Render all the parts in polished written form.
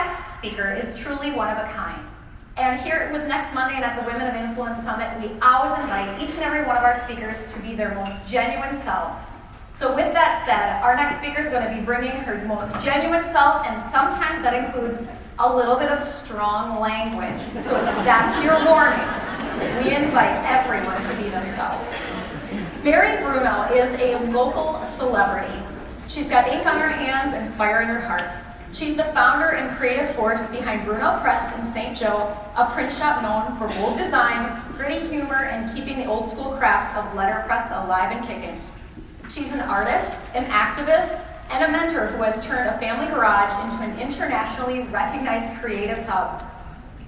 next speaker is truly one of a kind. And here with next Monday and at the Women of Influence Summit, we always invite each and every one of our speakers to be their most genuine selves. So with that said, our next speaker is going to be bringing her most genuine self, and sometimes that includes a little bit of strong language. So that's your warning. We invite everyone to be themselves. Mary Bruno is a local celebrity. She's got ink on her hands and fire in her heart. She's the founder and creative force behind Bruno Press in St. Joe, a print shop known for bold design, gritty humor, and keeping the old school craft of letterpress alive and kicking. She's an artist, an activist, and a mentor who has turned a family garage into an internationally recognized creative hub.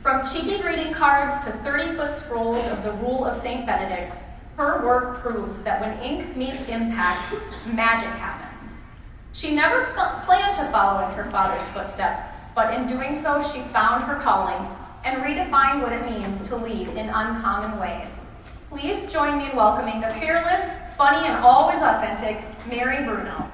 From cheeky greeting cards to 30-foot scrolls of the Rule of St. Benedict, her work proves that when ink meets impact, magic happens. She never planned to follow in her father's footsteps, but in doing so, she found her calling and redefined what it means to lead in uncommon ways. Please join me in welcoming the fearless, funny, and always authentic Mary Bruno.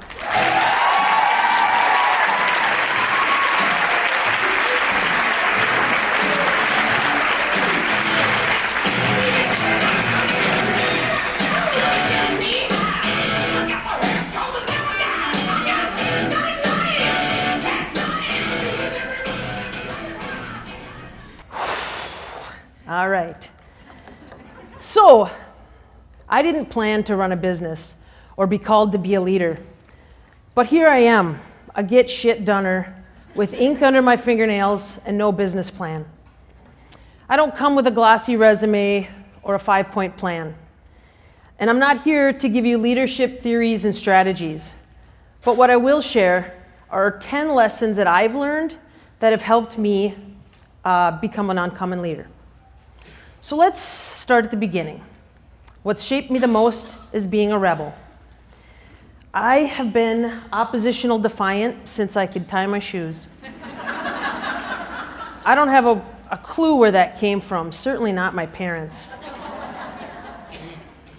All right. So, I didn't plan to run a business or be called to be a leader. But here I am, a get shit doner with ink under my fingernails and no business plan. I don't come with a glossy resume or a 5-point plan. And I'm not here to give you leadership theories and strategies. But what I will share are 10 lessons that I've learned that have helped me become an uncommon leader. So let's start at the beginning. What's shaped me the most is being a rebel. I have been oppositional defiant since I could tie my shoes. I don't have a clue where that came from, certainly not my parents.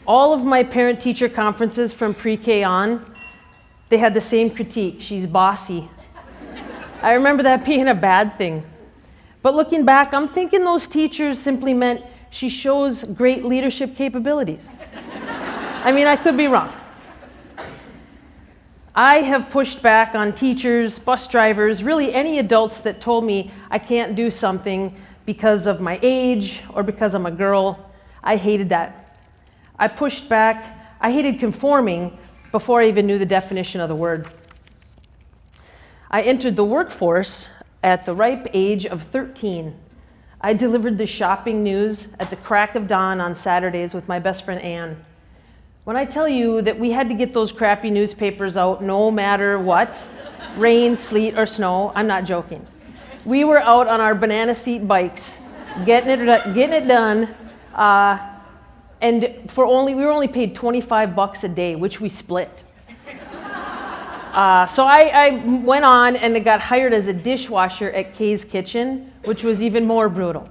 All of my parent-teacher conferences from pre-K on, they had the same critique: she's bossy. I remember that being a bad thing. But looking back, I'm thinking those teachers simply meant she shows great leadership capabilities. I mean, I could be wrong. I have pushed back on teachers, bus drivers, really any adults that told me I can't do something because of my age or because I'm a girl. I hated that. I pushed back. I hated conforming before I even knew the definition of the word. I entered the workforce at the ripe age of 13. I delivered the shopping news at the crack of dawn on Saturdays with my best friend Anne. When I tell you that we had to get those crappy newspapers out no matter what, rain, sleet, or snow, I'm not joking. We were out on our banana seat bikes, getting it done, and we were only paid $25 a day, which we split. So I went on and got hired as a dishwasher at Kay's Kitchen, which was even more brutal.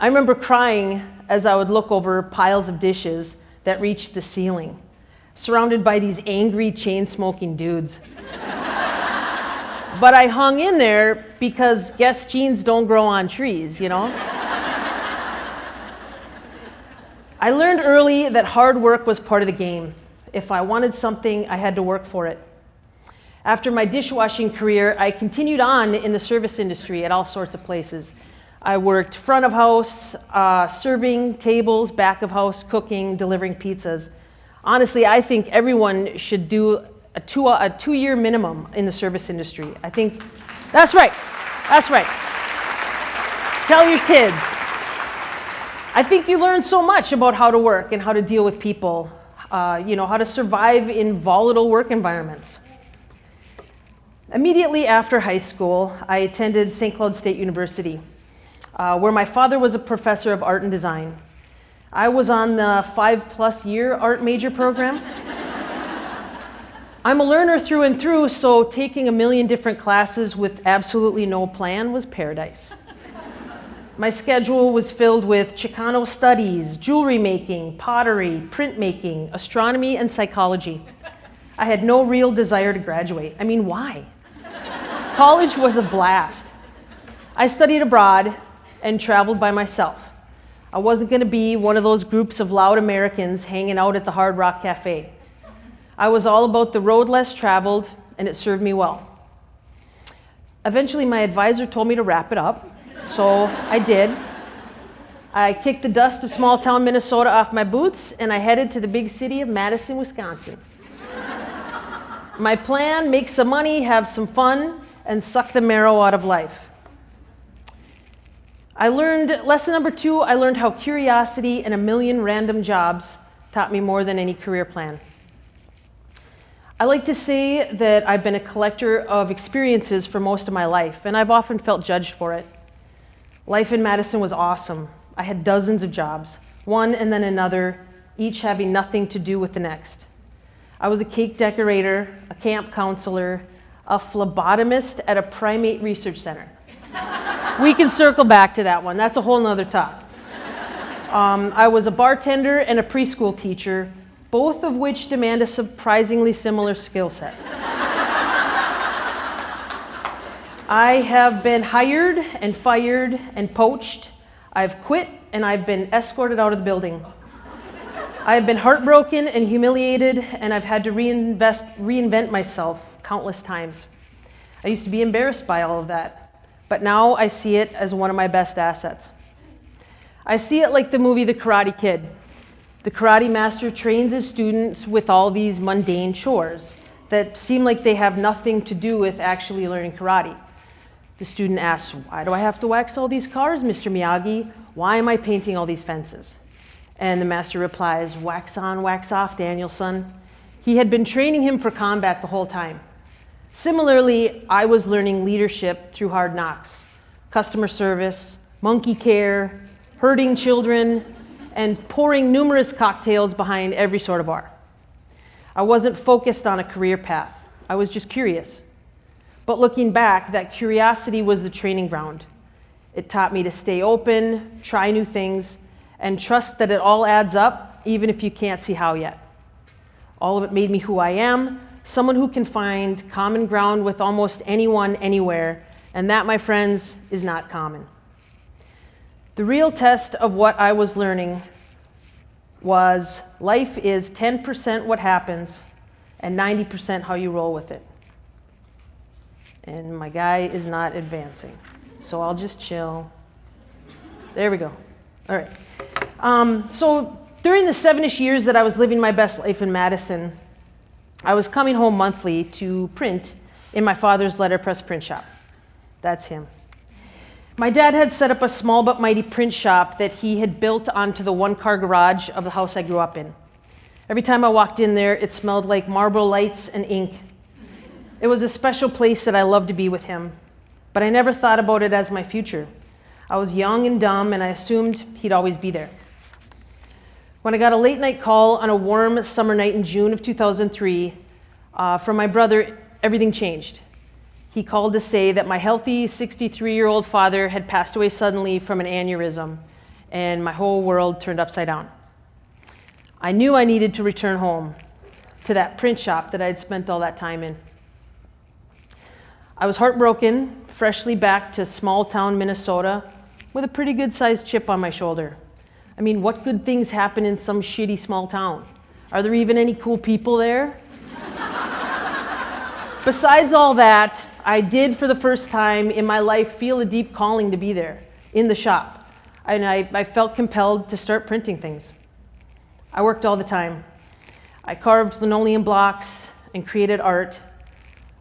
I remember crying as I would look over piles of dishes that reached the ceiling, surrounded by these angry chain-smoking dudes. But I hung in there because Guess jeans don't grow on trees, you know? I learned early that hard work was part of the game. If I wanted something, I had to work for it. After my dishwashing career, I continued on in the service industry at all sorts of places. I worked front of house, serving tables, back of house, cooking, delivering pizzas. Honestly, I think everyone should do a two-year minimum in the service industry. I think, that's right. Tell your kids. I think you learn so much about how to work and how to deal with people, how to survive in volatile work environments. Immediately after high school, I attended St. Cloud State University, where my father was a professor of art and design. I was on the 5+ year art major program. I'm a learner through and through, so taking a million different classes with absolutely no plan was paradise. My schedule was filled with Chicano studies, jewelry making, pottery, printmaking, astronomy, and psychology. I had no real desire to graduate. I mean, why? College was a blast. I studied abroad and traveled by myself. I wasn't going to be one of those groups of loud Americans hanging out at the Hard Rock Cafe. I was all about the road less traveled, and it served me well. Eventually, my advisor told me to wrap it up, so I did. I kicked the dust of small town Minnesota off my boots, and I headed to the big city of Madison, Wisconsin. My plan: make some money, have some fun, and suck the marrow out of life. Lesson number 2, I learned how curiosity and a million random jobs taught me more than any career plan. I like to say that I've been a collector of experiences for most of my life, and I've often felt judged for it. Life in Madison was awesome. I had dozens of jobs, one and then another, each having nothing to do with the next. I was a cake decorator, a camp counselor, a phlebotomist at a primate research center. We can circle back to that one. That's a whole nother talk. I was a bartender and a preschool teacher, both of which demand a surprisingly similar skill set. I have been hired and fired and poached. I've quit and I've been escorted out of the building. I have been heartbroken and humiliated, and I've had to reinvent myself countless times. I used to be embarrassed by all of that, but now I see it as one of my best assets. I see it like the movie The Karate Kid. The karate master trains his students with all these mundane chores that seem like they have nothing to do with actually learning karate. The student asks, "Why do I have to wax all these cars, Mr. Miyagi? Why am I painting all these fences?" And the master replies, "Wax on, wax off, Danielson." He had been training him for combat the whole time. Similarly, I was learning leadership through hard knocks, customer service, monkey care, herding children, and pouring numerous cocktails behind every sort of bar. I wasn't focused on a career path. I was just curious. But looking back, that curiosity was the training ground. It taught me to stay open, try new things, and trust that it all adds up, even if you can't see how yet. All of it made me who I am, someone who can find common ground with almost anyone, anywhere, and that, my friends, is not common. The real test of what I was learning was life is 10% what happens and 90% how you roll with it. And my guy is not advancing, so I'll just chill. There we go. All right. So during the 7-ish years that I was living my best life in Madison, I was coming home monthly to print in my father's letterpress print shop. That's him. My dad had set up a small but mighty print shop that he had built onto the one-car garage of the house I grew up in. Every time I walked in there, it smelled like Marlboro Lights and ink. It was a special place that I loved to be with him, but I never thought about it as my future. I was young and dumb, and I assumed he'd always be there. When I got a late-night call on a warm summer night in June of 2003 from my brother, everything changed. He called to say that my healthy 63-year-old father had passed away suddenly from an aneurysm, and my whole world turned upside down. I knew I needed to return home to that print shop that I had spent all that time in. I was heartbroken, freshly back to small-town Minnesota with a pretty good-sized chip on my shoulder. I mean, what good things happen in some shitty small town? Are there even any cool people there? Besides all that, I did, for the first time in my life, feel a deep calling to be there, in the shop. And I felt compelled to start printing things. I worked all the time. I carved linoleum blocks and created art.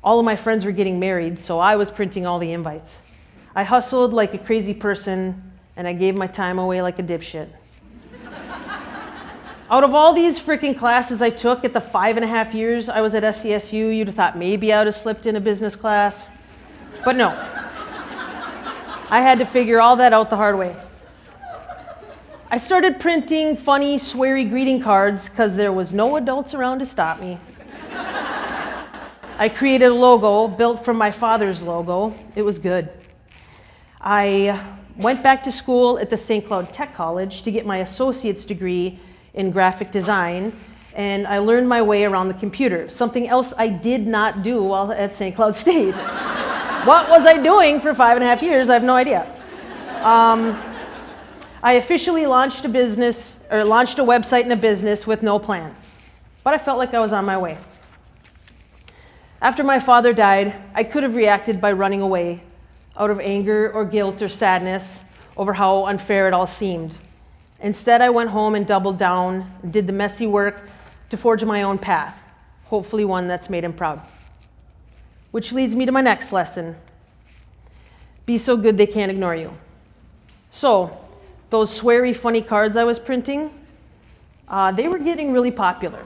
All of my friends were getting married, so I was printing all the invites. I hustled like a crazy person, and I gave my time away like a dipshit. Out of all these freaking classes I took at the 5.5 years I was at SCSU, you'd have thought maybe I would have slipped in a business class. But no. I had to figure all that out the hard way. I started printing funny, sweary greeting cards because there was no adults around to stop me. I created a logo built from my father's logo. It was good. I went back to school at the St. Cloud Tech College to get my associate's degree in graphic design, and I learned my way around the computer, something else I did not do while at St. Cloud State. What was I doing for 5.5 years? I have no idea. I officially launched a website and a business with no plan, but I felt like I was on my way. After my father died, I could have reacted by running away out of anger or guilt or sadness over how unfair it all seemed. Instead, I went home and doubled down and did the messy work to forge my own path, hopefully one that's made him proud. Which leads me to my next lesson. Be so good they can't ignore you. So, those sweary, funny cards I was printing, they were getting really popular.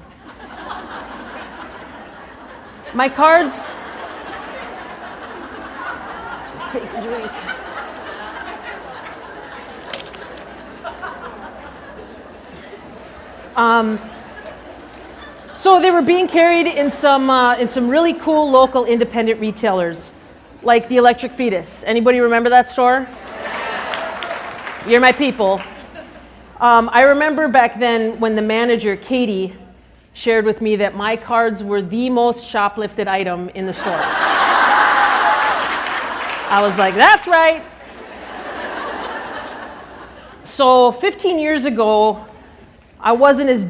My cards... Just take a drink. So they were being carried in some really cool local independent retailers, like the Electric Fetus. Anybody remember that store? You're my people. I remember back then when the manager, Katie, shared with me that my cards were the most shoplifted item in the store. I was like, that's right. So 15 years ago, I wasn't as,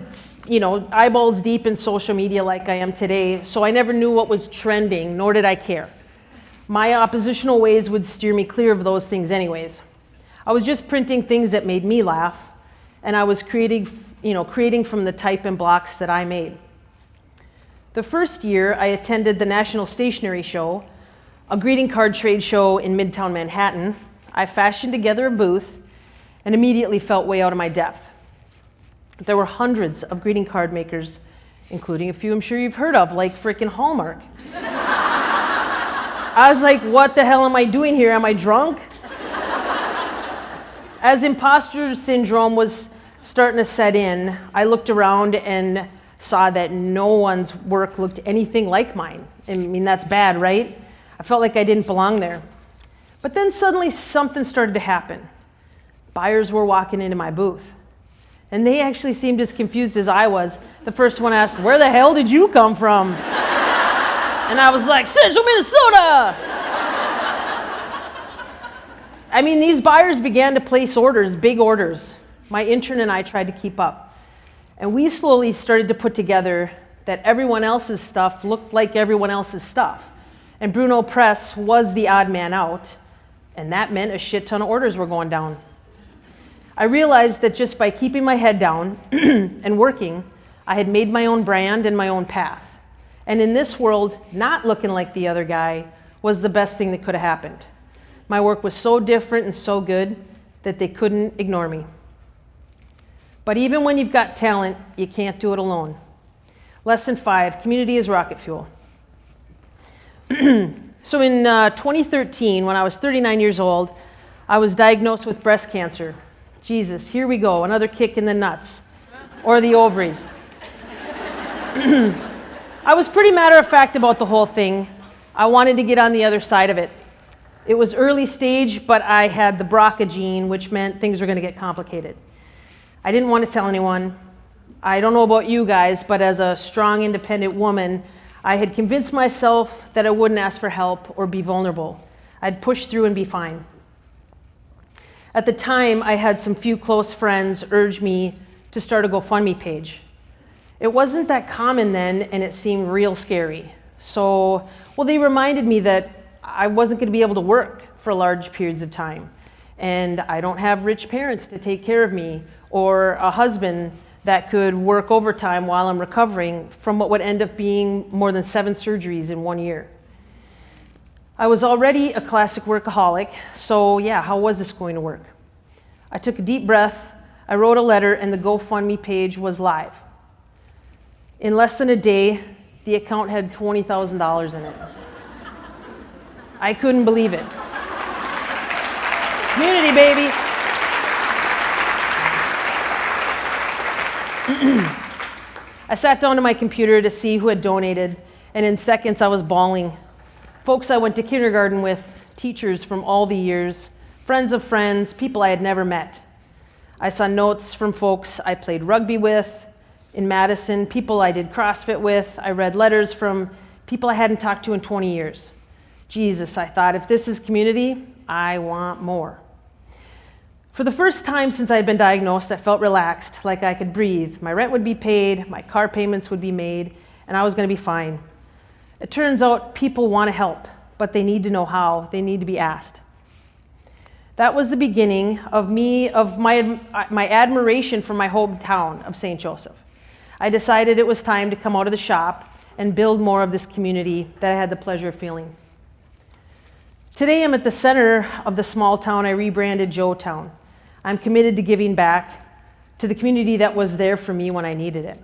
eyeballs deep in social media like I am today, so I never knew what was trending, nor did I care. My oppositional ways would steer me clear of those things anyways. I was just printing things that made me laugh, and I was creating from the type and blocks that I made. The first year, I attended the National Stationery Show, a greeting card trade show in Midtown Manhattan. I fashioned together a booth and immediately felt way out of my depth. There were hundreds of greeting card makers, including a few I'm sure you've heard of, like frickin' Hallmark. I was like, what the hell am I doing here? Am I drunk? As imposter syndrome was starting to set in, I looked around and saw that no one's work looked anything like mine. I mean, that's bad, right? I felt like I didn't belong there. But then suddenly something started to happen. Buyers were walking into my booth, and they actually seemed as confused as I was. The first one asked, "Where the hell did you come from?" And I was like, "Central Minnesota!" I mean, these buyers began to place orders, big orders. My intern and I tried to keep up. And we slowly started to put together that everyone else's stuff looked like everyone else's stuff. And Bruno Press was the odd man out, and that meant a shit ton of orders were going down. I realized that just by keeping my head down and working, I had made my own brand and my own path. And in this world, not looking like the other guy was the best thing that could have happened. My work was so different and so good that they couldn't ignore me. But even when you've got talent, you can't do it alone. Lesson 5, community is rocket fuel. So in 2013, when I was 39 years old, I was diagnosed with breast cancer. Jesus, here we go, another kick in the nuts, or the ovaries. I was pretty matter of fact about the whole thing. I wanted to get on the other side of it. It was early stage, but I had the BRCA gene, which meant things were going to get complicated. I didn't want to tell anyone. I don't know about you guys, but as a strong, independent woman, I had convinced myself that I wouldn't ask for help or be vulnerable. I'd push through and be fine. At the time, I had some few close friends urge me to start a GoFundMe page. It wasn't that common then, and it seemed real scary. So, they reminded me that I wasn't going to be able to work for large periods of time. And I don't have rich parents to take care of me, or a husband that could work overtime while I'm recovering from what would end up being more than 7 surgeries in 1 year. I was already a classic workaholic, so yeah, how was this going to work? I took a deep breath, I wrote a letter, and the GoFundMe page was live. In less than a day, the account had $20,000 in it. I couldn't believe it. Community, baby. I sat down to my computer to see who had donated, and in seconds I was bawling. Folks I went to kindergarten with, teachers from all the years, friends of friends, people I had never met. I saw notes from folks I played rugby with in Madison, people I did CrossFit with. I read letters from people I hadn't talked to in 20 years. Jesus, I thought, if this is community, I want more. For the first time since I had been diagnosed, I felt relaxed, like I could breathe. My rent would be paid, my car payments would be made, and I was going to be fine. It turns out people want to help, but they need to know how. They need to be asked. That was the beginning of my admiration for my hometown of St. Joseph. I decided it was time to come out of the shop and build more of this community that I had the pleasure of feeling. Today I'm at the center of the small town I rebranded Joetown. I'm committed to giving back to the community that was there for me when I needed it.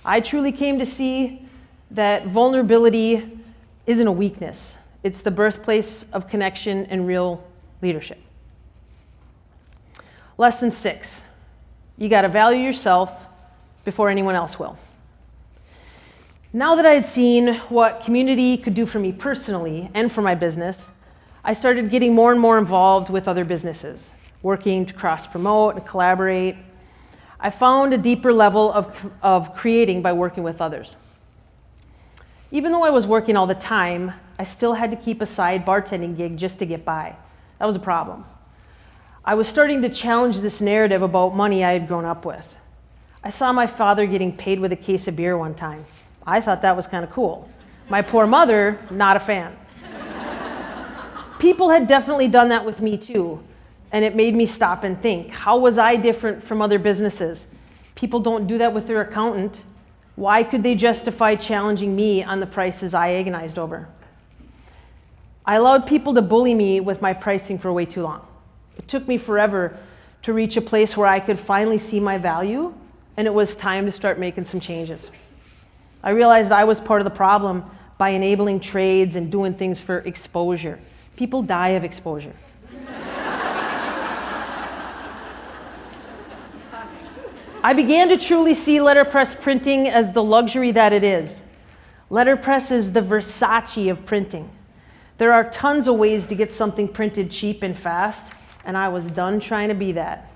I truly came to see that vulnerability isn't a weakness. It's the birthplace of connection and real leadership. Lesson 6, you got to value yourself before anyone else will. Now that I had seen what community could do for me personally and for my business, I started getting more and more involved with other businesses, working to cross-promote and collaborate. I found a deeper level of creating by working with others. Even though I was working all the time, I still had to keep a side bartending gig just to get by. That was a problem. I was starting to challenge this narrative about money I had grown up with. I saw my father getting paid with a case of beer one time. I thought that was kind of cool. My poor mother, not a fan. People had definitely done that with me too, and it made me stop and think, how was I different from other businesses? People don't do that with their accountant. Why could they justify challenging me on the prices I agonized over? I allowed people to bully me with my pricing for way too long. It took me forever to reach a place where I could finally see my value, and it was time to start making some changes. I realized I was part of the problem by enabling trades and doing things for exposure. People die of exposure. I began to truly see letterpress printing as the luxury that it is. Letterpress is the Versace of printing. There are tons of ways to get something printed cheap and fast, and I was done trying to be that.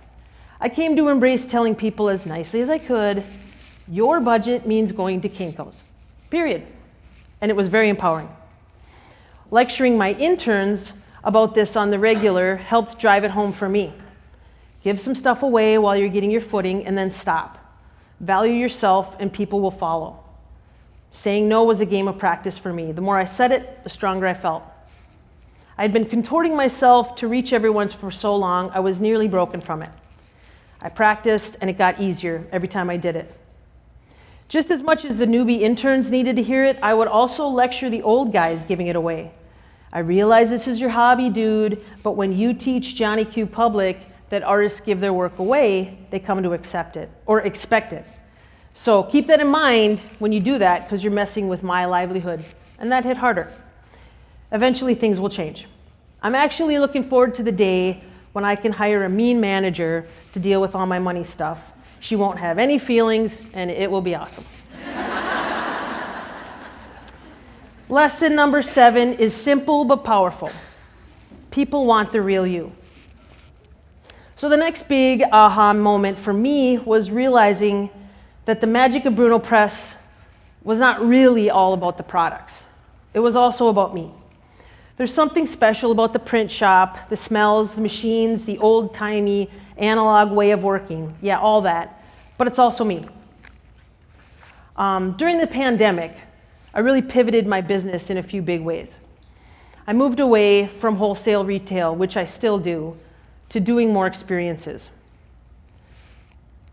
I came to embrace telling people as nicely as I could, your budget means going to Kinko's, period. And it was very empowering. Lecturing my interns about this on the regular helped drive it home for me. Give some stuff away while you're getting your footing and then stop. Value yourself and people will follow. Saying no was a game of practice for me. The more I said it, the stronger I felt. I had been contorting myself to reach everyone for so long, I was nearly broken from it. I practiced and it got easier every time I did it. Just as much as the newbie interns needed to hear it, I would also lecture the old guys giving it away. I realize this is your hobby, dude, but when you teach Johnny Q Public that artists give their work away, they come to accept it or expect it. So keep that in mind when you do that, because you're messing with my livelihood. And that hit harder. Eventually things will change. I'm actually looking forward to the day when I can hire a mean manager to deal with all my money stuff. She won't have any feelings and it will be awesome. Lesson number 7 is simple but powerful. People want the real you. So the next big aha moment for me was realizing that the magic of Bruno Press was not really all about the products. It was also about me. There's something special about the print shop, the smells, the machines, the old-timey analog way of working. Yeah, all that. But it's also me. During the pandemic, I really pivoted my business in a few big ways. I moved away from wholesale retail, which I still do, to doing more experiences.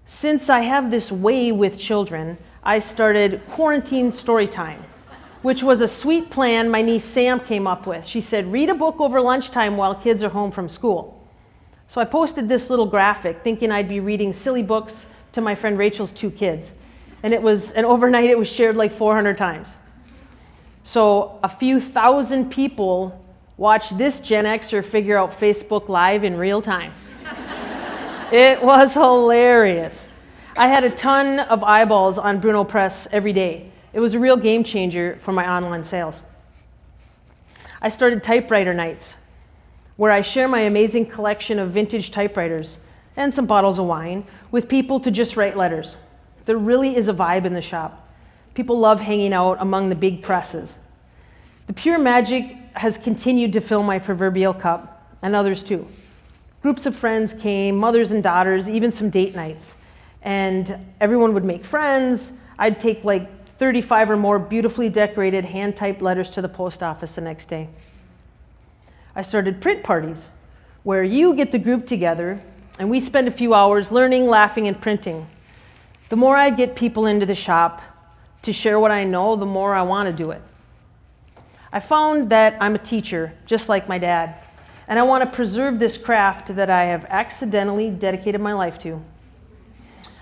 Since I have this way with children, I started Quarantine Storytime, which was a sweet plan my niece Sam came up with. She said, read a book over lunchtime while kids are home from school. So I posted this little graphic thinking I'd be reading silly books to my friend Rachel's 2 kids. And overnight it was shared like 400 times. So a few thousand people watched this Gen Xer figure out Facebook Live in real time. It was hilarious. I had a ton of eyeballs on Bruno Press every day. It was a real game changer for my online sales. I started typewriter nights, where I share my amazing collection of vintage typewriters and some bottles of wine with people to just write letters. There really is a vibe in the shop. People love hanging out among the big presses. The pure magic has continued to fill my proverbial cup, and others too. Groups of friends came, mothers and daughters, even some date nights. And everyone would make friends. I'd take like 35 or more beautifully decorated hand-typed letters to the post office the next day. I started print parties, where you get the group together and we spend a few hours learning, laughing, and printing. The more I get people into the shop to share what I know, the more I want to do it. I found that I'm a teacher, just like my dad, and I want to preserve this craft that I have accidentally dedicated my life to.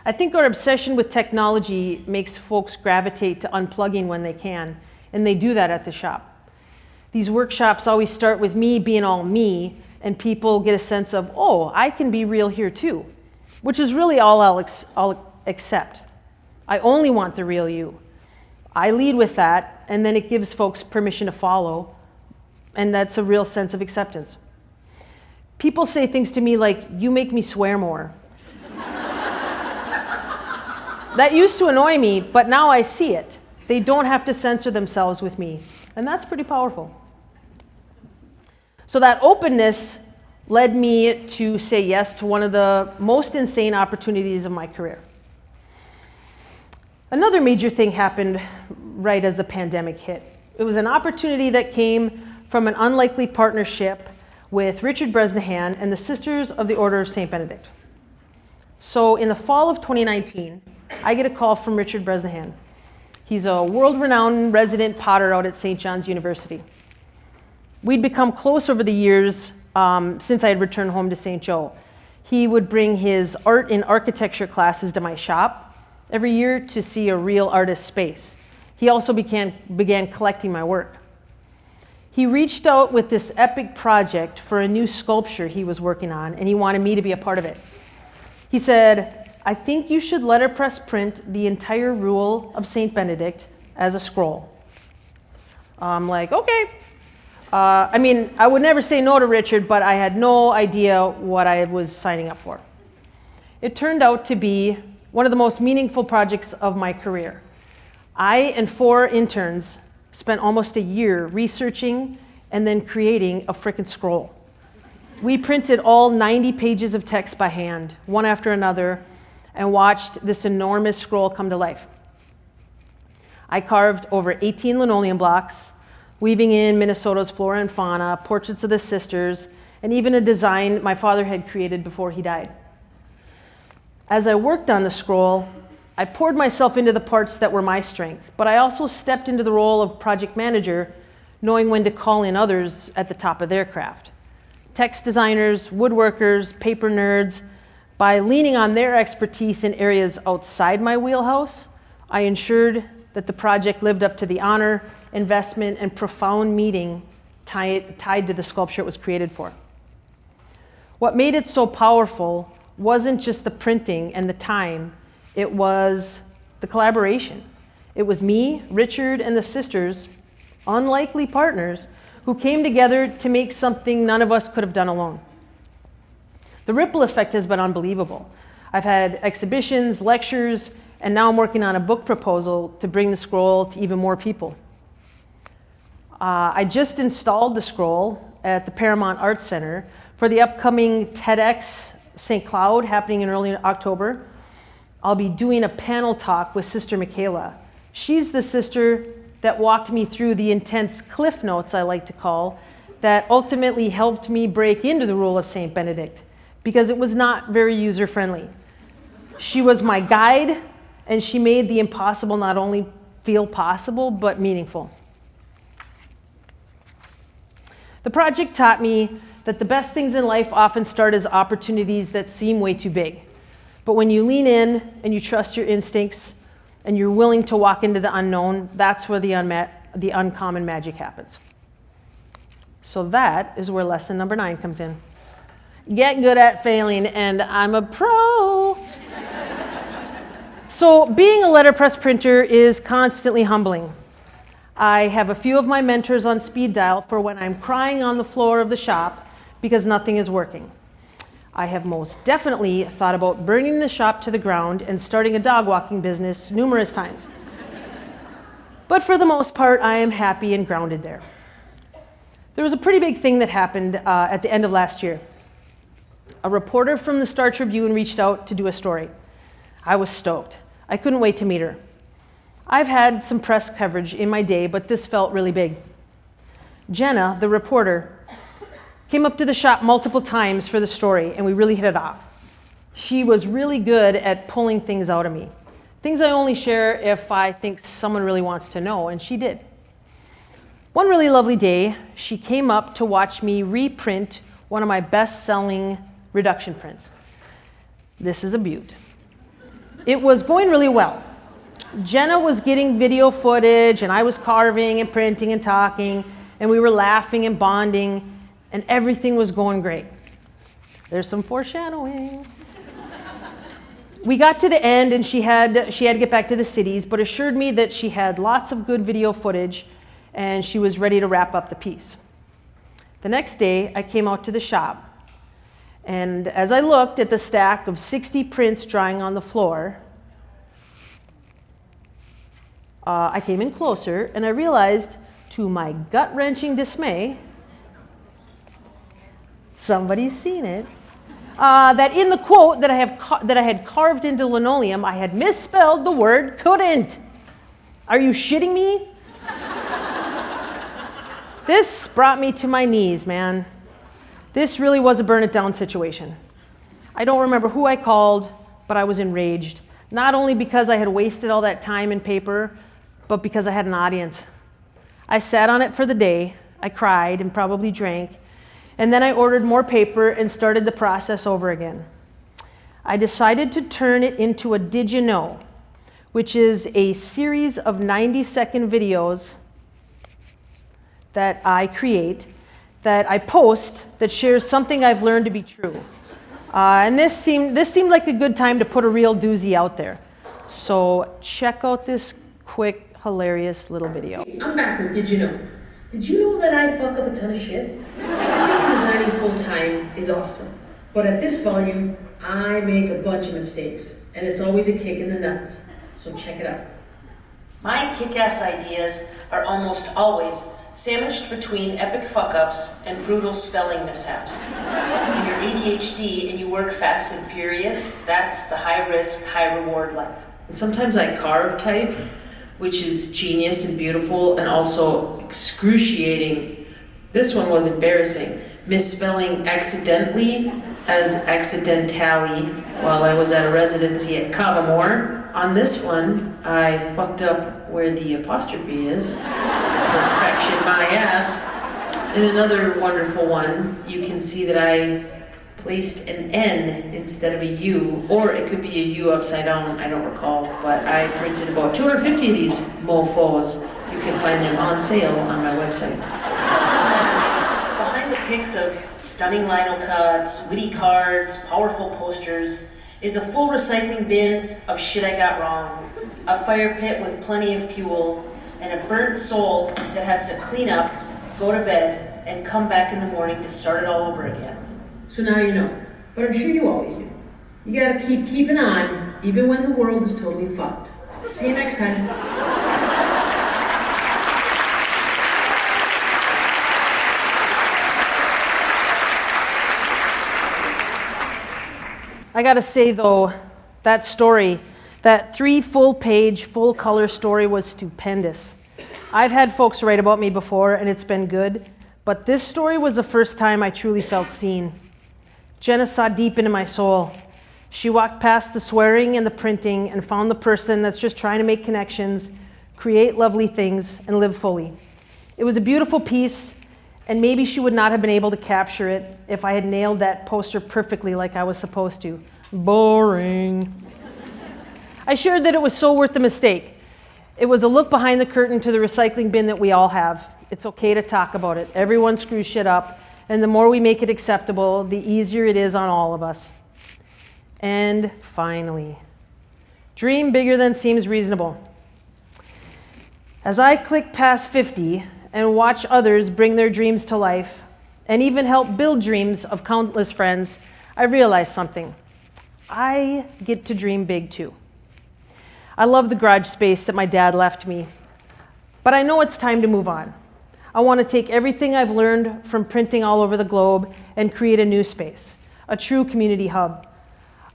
I think our obsession with technology makes folks gravitate to unplugging when they can, and they do that at the shop. These workshops always start with me being all me, and people get a sense of, oh, I can be real here too, which is really all I'll accept. I only want the real you. I lead with that, and then it gives folks permission to follow, and that's a real sense of acceptance. People say things to me like, you make me swear more. That used to annoy me, but now I see it. They don't have to censor themselves with me, and that's pretty powerful. So that openness led me to say yes to one of the most insane opportunities of my career. Another major thing happened right as the pandemic hit. It was an opportunity that came from an unlikely partnership with Richard Bresnahan and the Sisters of the Order of St. Benedict. So in the fall of 2019, I get a call from Richard Bresnahan. He's a world-renowned resident potter out at St. John's University. We'd become close over the years since I had returned home to St. Joe. He would bring his art and architecture classes to my shop every year to see a real artist space. He also began collecting my work. He reached out with this epic project for a new sculpture he was working on, and he wanted me to be a part of it. He said, I think you should letterpress print the entire Rule of St. Benedict as a scroll. I'm like, okay. I would never say no to Richard, but I had no idea what I was signing up for. It turned out to be one of the most meaningful projects of my career. I and 4 interns spent almost a year researching and then creating a frickin' scroll. We printed all 90 pages of text by hand, one after another, and watched this enormous scroll come to life. I carved over 18 linoleum blocks, weaving in Minnesota's flora and fauna, portraits of the sisters, and even a design my father had created before he died. As I worked on the scroll, I poured myself into the parts that were my strength, but I also stepped into the role of project manager, knowing when to call in others at the top of their craft. Text designers, woodworkers, paper nerds. By leaning on their expertise in areas outside my wheelhouse, I ensured that the project lived up to the honor, investment, and profound meaning tied to the sculpture it was created for. What made it so powerful wasn't just the printing and the time, it was the collaboration. It was me, Richard, and the sisters, unlikely partners, who came together to make something none of us could have done alone. The ripple effect has been unbelievable. I've had exhibitions, lectures, and now I'm working on a book proposal to bring the scroll to even more people. I just installed the scroll at the Paramount Arts Center for the upcoming TEDx St. Cloud happening in early October. I'll be doing a panel talk with Sister Michaela. She's the sister that walked me through the intense cliff notes, I like to call, that ultimately helped me break into the Rule of St. Benedict, because it was not very user-friendly. She was my guide, and she made the impossible not only feel possible, but meaningful. The project taught me that the best things in life often start as opportunities that seem way too big. But when you lean in and you trust your instincts and you're willing to walk into the unknown, that's where the uncommon magic happens. So that is where lesson number 9 comes in. Get good at failing, and I'm a pro. So being a letterpress printer is constantly humbling. I have a few of my mentors on speed dial for when I'm crying on the floor of the shop because nothing is working. I have most definitely thought about burning the shop to the ground and starting a dog walking business numerous times. But for the most part, I am happy and grounded there. There was a pretty big thing that happened at the end of last year. A reporter from the Star Tribune reached out to do a story. I was stoked. I couldn't wait to meet her. I've had some press coverage in my day, but this felt really big. Jenna, the reporter, came up to the shop multiple times for the story, and we really hit it off. She was really good at pulling things out of me. Things I only share if I think someone really wants to know, and she did. One really lovely day, she came up to watch me reprint one of my best-selling reduction prints. This is a beaut. It was going really well. Jenna was getting video footage, and I was carving and printing and talking, and we were laughing and bonding, and everything was going great. There's some foreshadowing. We got to the end, and she had to get back to the cities, but assured me that she had lots of good video footage, and she was ready to wrap up the piece. The next day, I came out to the shop, and as I looked at the stack of 60 prints drying on the floor, I came in closer, and I realized, to my gut-wrenching dismay, somebody's seen it, that in the quote that I had carved into linoleum, I had misspelled the word couldn't. Are you shitting me? This brought me to my knees, man. This really was a burn it down situation. I don't remember who I called, but I was enraged. Not only because I had wasted all that time and paper, but because I had an audience. I sat on it for the day, I cried and probably drank, and then I ordered more paper and started the process over again. I decided to turn it into a Did You Know, which is a series of 90-second videos that I create, that I post, that shares something I've learned to be true. And this seemed like a good time to put a real doozy out there. So check out this quick, hilarious little video. I'm back with Did You Know? Did you know that I fuck up a ton of shit? I think designing full-time is awesome, but at this volume, I make a bunch of mistakes, and it's always a kick in the nuts. So check it out. My kick-ass ideas are almost always sandwiched between epic fuck-ups and brutal spelling mishaps. When you're ADHD and you work fast and furious, that's the high-risk, high-reward life. Sometimes I carve type, which is genius and beautiful and also excruciating. This one was embarrassing. Misspelling accidentally as accidentally while I was at a residency at Cavamore. On this one, I fucked up where the apostrophe is. Perfection my ass. In another wonderful one, you can see that I placed an N instead of a U, or it could be a U upside down, I don't recall, but I printed about 250 of these mofos. You can find them on sale on my website. Behind the pics of stunning lino cuts, witty cards, powerful posters, is a full recycling bin of shit I got wrong, a fire pit with plenty of fuel, and a burnt soul that has to clean up, go to bed, and come back in the morning to start it all over again. So now you know, but I'm sure you always do. You gotta keep keeping on, even when the world is totally fucked. See you next time. I gotta say though, that story, that 3 full-page, full-color story was stupendous. I've had folks write about me before and it's been good, but this story was the first time I truly felt seen. Jenna saw deep into my soul. She walked past the swearing and the printing and found the person that's just trying to make connections, create lovely things, and live fully. It was a beautiful piece, and maybe she would not have been able to capture it if I had nailed that poster perfectly like I was supposed to. Boring. I shared that it was so worth the mistake. It was a look behind the curtain to the recycling bin that we all have. It's okay to talk about it. Everyone screws shit up, and the more we make it acceptable, the easier it is on all of us. And finally, dream bigger than seems reasonable. As I click past 50 and watch others bring their dreams to life, and even help build dreams of countless friends, I realize something. I get to dream big too. I love the garage space that my dad left me, but I know it's time to move on. I want to take everything I've learned from printing all over the globe and create a new space, a true community hub.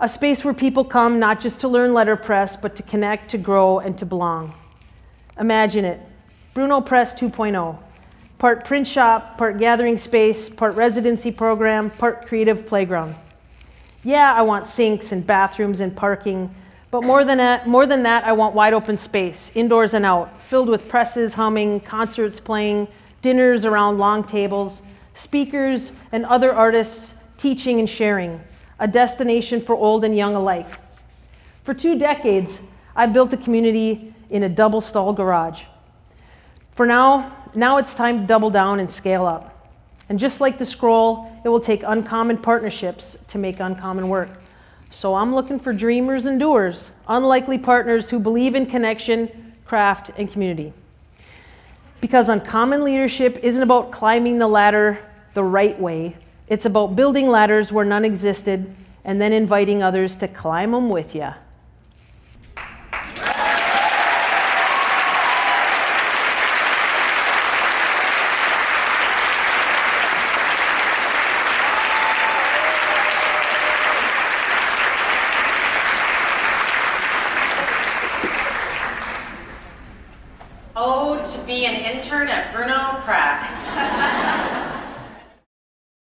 A space where people come not just to learn letterpress, but to connect, to grow, and to belong. Imagine it, Bruno Press 2.0. Part print shop, part gathering space, part residency program, part creative playground. Yeah, I want sinks and bathrooms and parking, but more than that, I want wide open space, indoors and out, filled with presses humming, concerts playing, dinners around long tables, speakers and other artists teaching and sharing, a destination for old and young alike. For 2 decades, I built a community in a double-stall garage. For now it's time to double down and scale up. And just like the scroll, it will take uncommon partnerships to make uncommon work. So I'm looking for dreamers and doers, unlikely partners who believe in connection, craft, and community. Because uncommon leadership isn't about climbing the ladder the right way. It's about building ladders where none existed and then inviting others to climb them with you. Oh, to be an intern at Bruno Press.